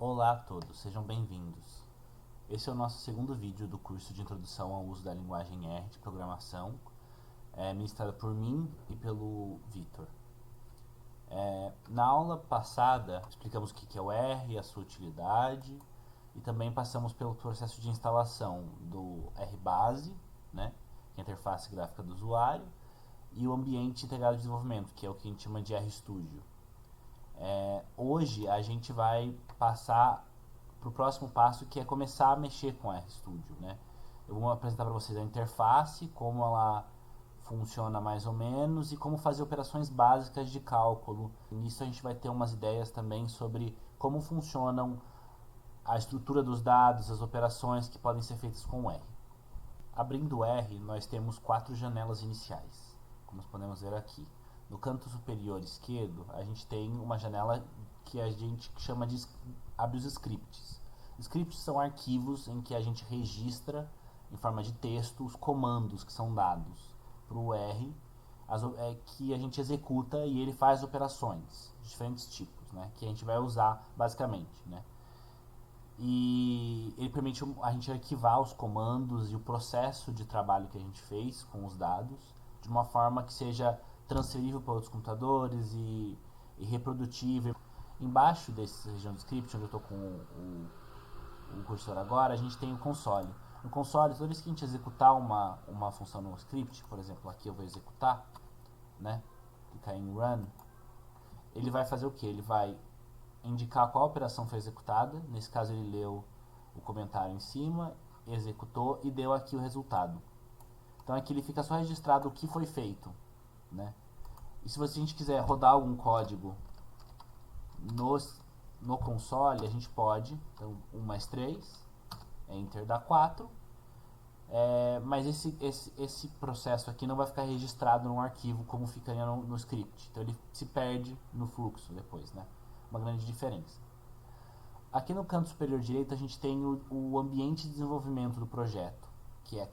Olá a todos, sejam bem-vindos. Esse é o nosso segundo vídeo do curso de Introdução ao Uso da Linguagem R de Programação, ministrado por mim e pelo Vitor. Na aula passada, explicamos o que é o R, a sua utilidade, e também passamos pelo processo de instalação do RBase, né, que é a interface gráfica do usuário, e o ambiente integrado de desenvolvimento, que é o que a gente chama de RStudio. Hoje a gente vai passar para o próximo passo, que é começar a mexer com RStudio, né? Eu vou apresentar para vocês a interface, como ela funciona mais ou menos e como fazer operações básicas de cálculo. Nisso a gente vai ter umas ideias também sobre como funcionam a estrutura dos dados, as operações que podem ser feitas com o R. Abrindo o R, nós temos 4 janelas iniciais, como podemos ver aqui. No canto superior esquerdo, a gente tem uma janela que a gente chama de abre os scripts. Scripts são arquivos em que a gente registra em forma de texto os comandos que são dados para o R, que a gente executa e ele faz operações de diferentes tipos, né, que a gente vai usar basicamente, né. E ele permite a gente arquivar os comandos e o processo de trabalho que a gente fez com os dados de uma forma que seja transferível para outros computadores e reprodutível. Embaixo dessa região do script, onde eu estou com o cursor agora, a gente tem o console. No console, toda vez que a gente executar uma função no script, por exemplo, aqui eu vou executar, né, clicar em Run, ele vai fazer o que? Ele vai indicar qual operação foi executada. Nesse caso ele leu o comentário em cima, executou e deu aqui o resultado. Então aqui ele fica só registrado o que foi feito, né? E se a gente quiser rodar algum código no console, a gente pode. Então 1 mais 3, Enter dá 4. Mas esse processo aqui não vai ficar registrado num arquivo como ficaria no script. Então ele se perde no fluxo depois, né? Uma grande diferença. Aqui no canto superior direito a gente tem o ambiente de desenvolvimento do projeto, que é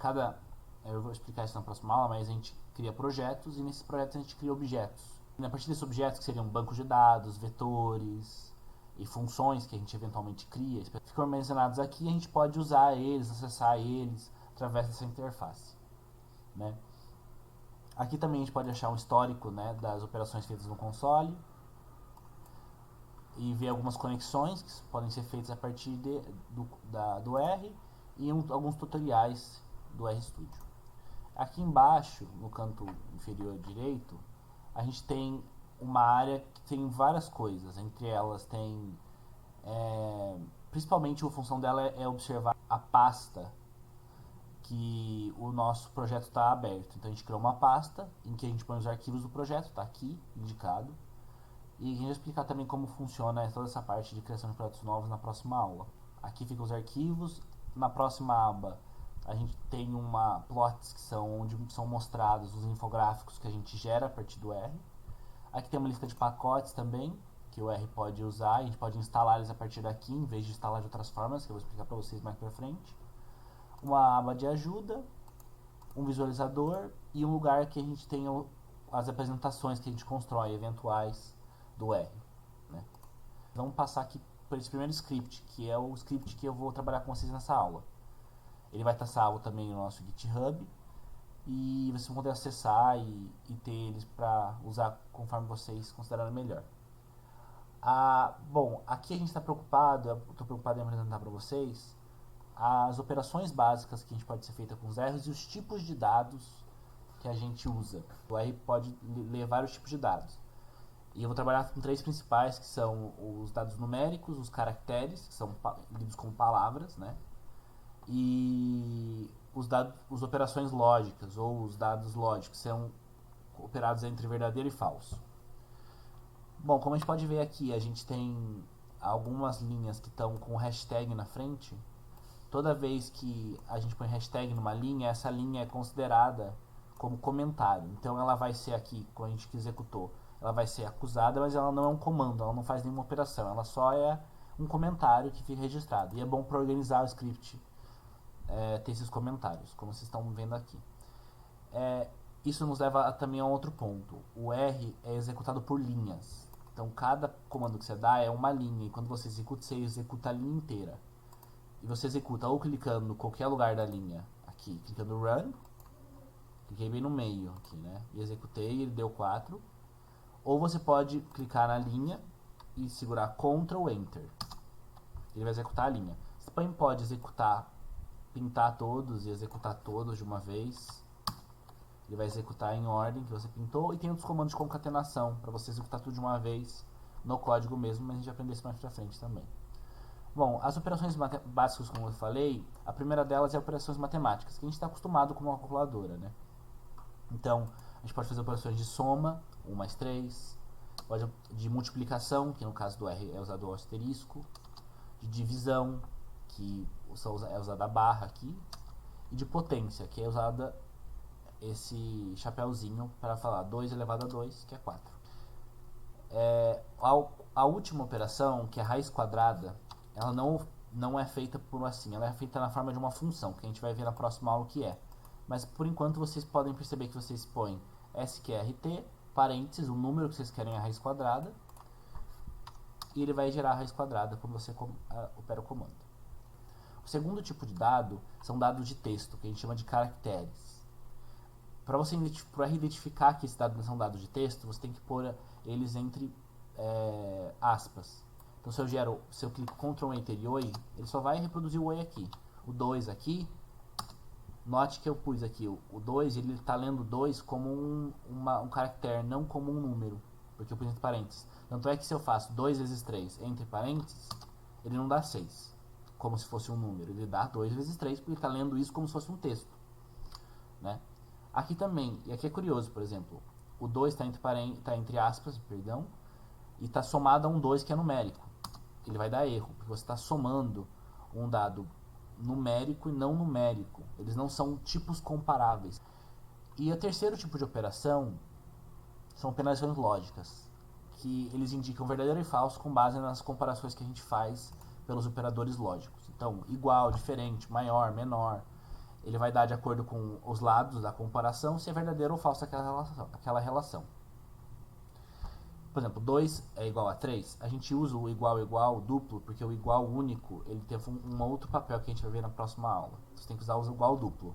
eu vou explicar isso na próxima aula, mas a gente cria projetos e nesses projetos a gente cria objetos. E a partir desses objetos, que seriam bancos de dados, vetores e funções que a gente eventualmente cria, ficam armazenados aqui e a gente pode usar eles, acessar eles através dessa interface, né? Aqui também a gente pode achar um histórico, né, das operações feitas no console e ver algumas conexões que podem ser feitas a partir do R e alguns tutoriais do RStudio. Aqui embaixo, no canto inferior direito, a gente tem uma área que tem várias coisas. Entre elas tem, principalmente a função dela é observar a pasta que o nosso projeto está aberto. Então a gente criou uma pasta em que a gente põe os arquivos do projeto, está aqui indicado. E a gente vai explicar também como funciona toda essa parte de criação de projetos novos na próxima aula. Aqui ficam os arquivos. Na próxima aba a gente tem uma plots que são onde são mostrados os infográficos que a gente gera a partir do R. Aqui tem uma lista de pacotes também que o R pode usar. A gente pode instalar eles a partir daqui em vez de instalar de outras formas, que eu vou explicar para vocês mais para frente. Uma aba de ajuda, um visualizador e um lugar que a gente tem as apresentações que a gente constrói, eventuais do R, né? Vamos passar aqui por esse primeiro script, que é o script que eu vou trabalhar com vocês nessa aula. Ele vai estar salvo também no nosso GitHub e vocês vão poder acessar e ter eles para usar conforme vocês considerarem melhor. Bom, aqui a gente está preocupado, eu estou preocupado em apresentar para vocês as operações básicas que a gente pode ser feita com os R's e os tipos de dados que a gente usa. O R pode ler vários tipos de dados. E eu vou trabalhar com 3 principais, que são os dados numéricos, os caracteres, que são lidos como palavras, né? E as operações lógicas, ou os dados lógicos, que são operados entre verdadeiro e falso. Bom, como a gente pode ver aqui, a gente tem algumas linhas que estão com hashtag na frente. Toda vez que a gente põe hashtag numa linha, essa linha é considerada como comentário. Então ela vai ser aqui, quando a gente executou, ela vai ser acusada, mas ela não é um comando, ela não faz nenhuma operação, ela só é um comentário que fica registrado. E é bom para organizar o script ter esses comentários, como vocês estão vendo aqui. Isso nos leva também a outro ponto. O R é executado por linhas. Então cada comando que você dá é uma linha, e quando você executa a linha inteira. E você executa ou clicando em qualquer lugar da linha, aqui, clicando Run, cliquei bem no meio aqui, né? E executei, ele deu 4. Ou você pode clicar na linha e segurar Ctrl Enter. Ele vai executar a linha. Você também pode executar, pintar todos e executar todos de uma vez. Ele vai executar em ordem que você pintou. E tem outros comandos de concatenação para você executar tudo de uma vez no código mesmo, mas a gente vai aprender isso mais pra frente também. Bom, as operações básicas, como eu falei, a primeira delas é operações matemáticas, que a gente está acostumado com uma calculadora, né? Então, a gente pode fazer operações de soma, 1 mais 3, de multiplicação, que no caso do R é usado o asterisco, de divisão, que é usada a barra aqui, e de potência, que é usada esse chapéuzinho para falar 2 elevado a 2, que é 4. A última operação, que é a raiz quadrada, ela não é feita por assim, ela é feita na forma de uma função, que a gente vai ver na próxima aula o que é. Mas por enquanto vocês podem perceber que vocês põem SQRT, parênteses, o número que vocês querem é a raiz quadrada, e ele vai gerar a raiz quadrada quando você opera o comando. O segundo tipo de dado são dados de texto, que a gente chama de caracteres. Para o R identificar que esses dados são dados de texto, você tem que pôr eles entre aspas. Então se eu clico Ctrl Enter e Oi, ele só vai reproduzir o Oi aqui. O 2 aqui, note que eu pus aqui o 2, ele está lendo 2 como um caractere, não como um número, porque eu pus entre parênteses. Tanto é que se eu faço 2 vezes 3 entre parênteses, ele não dá 6, como se fosse um número. Ele dá 2 vezes 3, porque ele está lendo isso como se fosse um texto, né? Aqui também, e aqui é curioso, por exemplo, o 2 está entre aspas, perdão, e está somado a um 2 que é numérico. Ele vai dar erro, porque você está somando um dado numérico e não numérico. Eles não são tipos comparáveis. E o terceiro tipo de operação são operações lógicas, que eles indicam verdadeiro e falso com base nas comparações que a gente faz pelos operadores lógicos. Então, igual, diferente, maior, menor. Ele vai dar de acordo com os lados da comparação se é verdadeiro ou falso aquela relação. Por exemplo, 2 é igual a 3, a gente usa o igual duplo, porque o igual único ele tem um outro papel que a gente vai ver na próxima aula. Você tem que usar o igual duplo.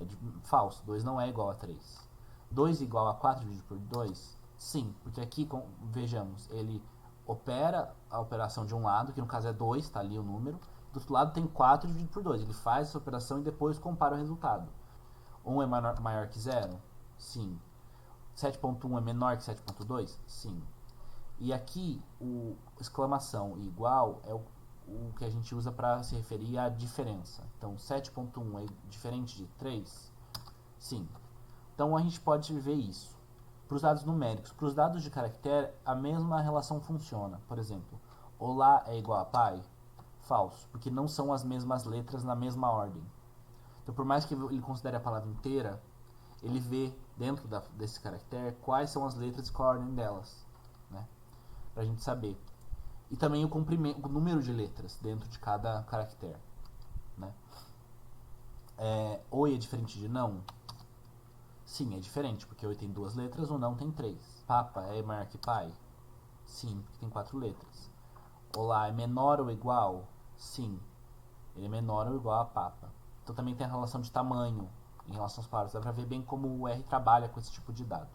É falso, 2 não é igual a 3. 2 igual a 4 dividido por 2? Sim, porque aqui, vejamos, ele opera a operação de um lado, que no caso é 2, está ali o número. Do outro lado tem 4 dividido por 2. Ele faz essa operação e depois compara o resultado. 1 é maior que 0? Sim. 7.1 é menor que 7.2? Sim. E aqui, o exclamação e igual é o que a gente usa para se referir à diferença. Então, 7.1 é diferente de 3? Sim. Então, a gente pode ver isso. Para os dados numéricos, para os dados de caractere, a mesma relação funciona. Por exemplo, olá é igual a pai? Falso, porque não são as mesmas letras na mesma ordem. Então, por mais que ele considere a palavra inteira, ele vê dentro desse caractere quais são as letras e qual a ordem delas, né? Para a gente saber. E também o número de letras dentro de cada caractere, né? Oi é diferente de não? Sim, é diferente, porque oi tem 2 letras, o não tem 3. Papa é maior que pai? Sim, porque tem 4 letras. Olá é menor ou igual? Sim, ele é menor ou igual a papa. Então também tem a relação de tamanho em relação às palavras. Dá pra ver bem como o R trabalha com esse tipo de dado.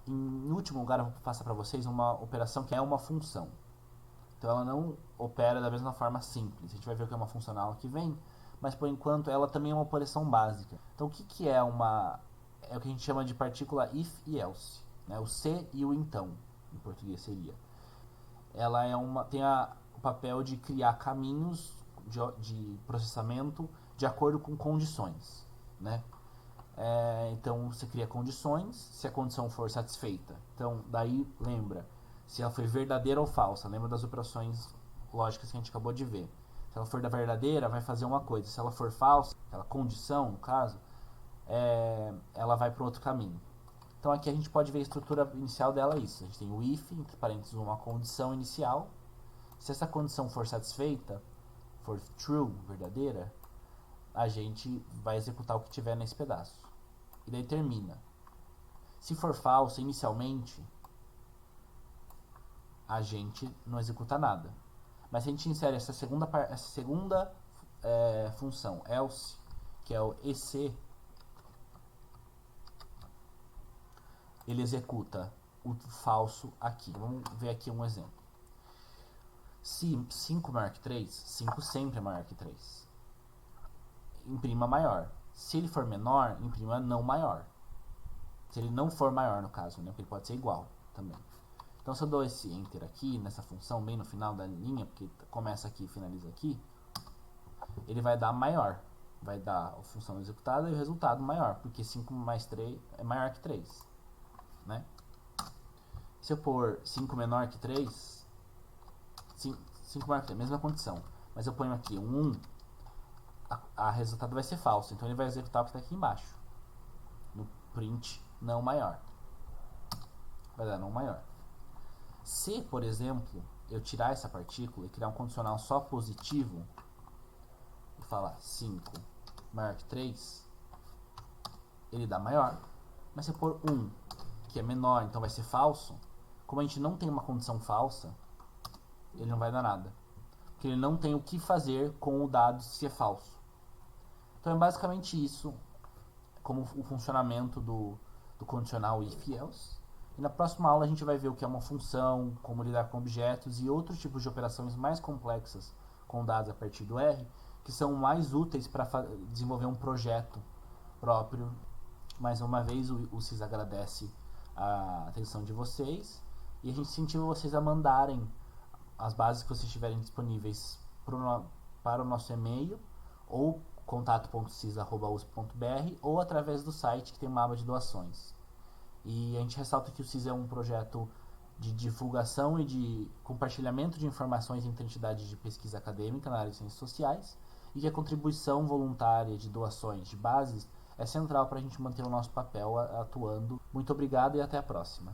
Em último lugar, eu vou passar para vocês uma operação que é uma função. Então ela não opera da mesma forma simples. A gente vai ver o que é uma função na aula que vem, mas por enquanto ela também é uma operação básica. Então o que é uma... é o que a gente chama de partícula if e else, né? O se e o então, em português seria. Ela tem o papel de criar caminhos de processamento de acordo com condições, né? Então você cria condições, se a condição for satisfeita. Então daí lembra se ela foi verdadeira ou falsa. Lembra das operações lógicas que a gente acabou de ver. Se ela for da verdadeira, vai fazer uma coisa. Se ela for falsa, aquela condição, no caso, ela vai para outro caminho. Então aqui a gente pode ver a estrutura inicial dela, isso. A gente tem o if, entre parênteses, uma condição inicial. Se essa condição for satisfeita, for true, verdadeira, a gente vai executar o que tiver nesse pedaço. E daí termina. Se for falso, inicialmente, a gente não executa nada. Mas se a gente insere essa segunda função, else, que é o EC, ele executa o falso aqui. Vamos ver aqui um exemplo. Se 5 maior que 3, 5 sempre é maior que 3. Imprima maior. Se ele for menor, imprima não maior. Se ele não for maior, no caso, né? Porque ele pode ser igual também. Então, se eu dou esse enter aqui, nessa função, bem no final da linha, porque começa aqui e finaliza aqui, ele vai dar maior. Vai dar a função executada e o resultado maior, porque 5 mais 3 é maior que 3. Né? Se eu pôr 5 menor que 3, 5 maior que 3, mesma condição. Mas eu ponho aqui um 1, a resultado vai ser falso. Então ele vai executar o que está aqui embaixo. No print não maior. Vai dar não maior. Se, por exemplo, eu tirar essa partícula e criar um condicional só positivo, e falar 5 maior que 3, ele dá maior. Mas se eu pôr 1, que é menor, então vai ser falso, como a gente não tem uma condição falsa, ele não vai dar nada. Porque ele não tem o que fazer com o dado se é falso. Então é basicamente isso, como o funcionamento do condicional if-else. E na próxima aula a gente vai ver o que é uma função, como lidar com objetos e outros tipos de operações mais complexas com dados a partir do R, que são mais úteis para desenvolver um projeto próprio. Mais uma vez, o CIS agradece a atenção de vocês e a gente incentiva vocês a mandarem as bases que vocês tiverem disponíveis para o nosso e-mail ou contato.cis@usp.br ou através do site que tem uma aba de doações. E a gente ressalta que o CIS é um projeto de divulgação e de compartilhamento de informações entre entidades de pesquisa acadêmica na área de ciências sociais e que a contribuição voluntária de doações de bases é central para a gente manter o nosso papel atuando. Muito obrigado e até a próxima.